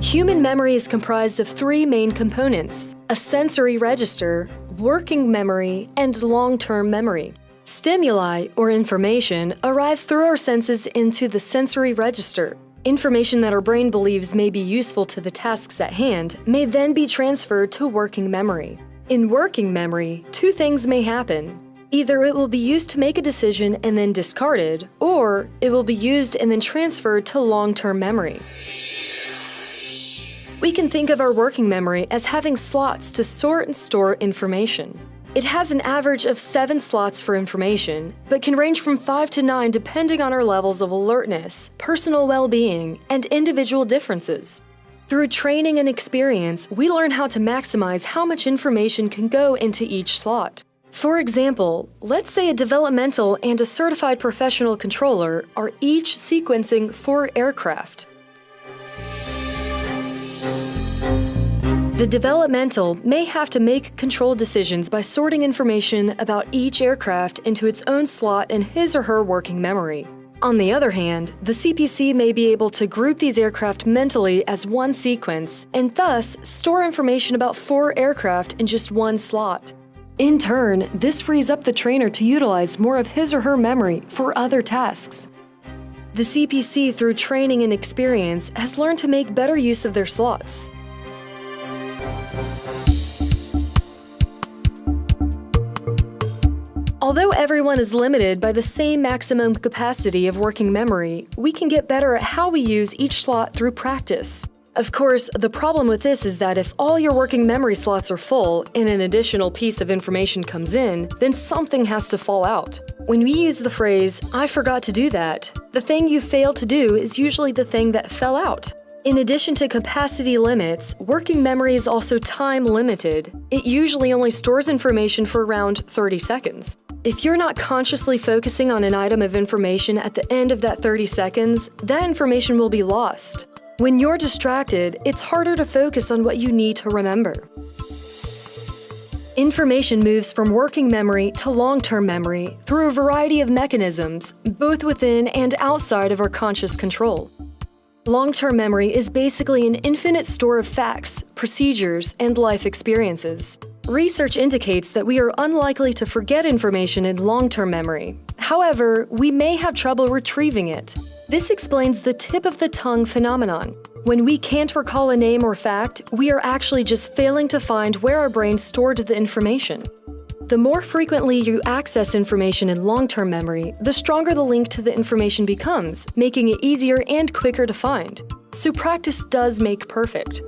Human memory is comprised of three main components: a sensory register, working memory, and long-term memory. Stimuli, or information, arrives through our senses into the sensory register. Information that our brain believes may be useful to the tasks at hand may then be transferred to working memory. In working memory, two things may happen. Either it will be used to make a decision and then discarded, or it will be used and then transferred to long-term memory. We can think of our working memory as having slots to sort and store information. It has an average of 7 slots for information, but can range from 5 to 9 depending on our levels of alertness, personal well-being, and individual differences. Through training and experience, we learn how to maximize how much information can go into each slot. For example, let's say a developmental and a certified professional controller are each sequencing 4 aircraft. The developmental may have to make control decisions by sorting information about each aircraft into its own slot in his or her working memory. On the other hand, the CPC may be able to group these aircraft mentally as one sequence and thus store information about 4 aircraft in just one slot. In turn, this frees up the trainer to utilize more of his or her memory for other tasks. The CPC, through training and experience, has learned to make better use of their slots. Although everyone is limited by the same maximum capacity of working memory, we can get better at how we use each slot through practice. Of course, the problem with this is that if all your working memory slots are full and an additional piece of information comes in, then something has to fall out. When we use the phrase, "I forgot to do that," the thing you failed to do is usually the thing that fell out. In addition to capacity limits, working memory is also time limited. It usually only stores information for around 30 seconds. If you're not consciously focusing on an item of information at the end of that 30 seconds, that information will be lost. When you're distracted, it's harder to focus on what you need to remember. Information moves from working memory to long-term memory through a variety of mechanisms, both within and outside of our conscious control. Long-term memory is basically an infinite store of facts, procedures, and life experiences. Research indicates that we are unlikely to forget information in long-term memory. However, we may have trouble retrieving it. This explains the tip-of-the-tongue phenomenon. When we can't recall a name or fact, we are actually just failing to find where our brain stored the information. The more frequently you access information in long-term memory, the stronger the link to the information becomes, making it easier and quicker to find. So practice does make perfect.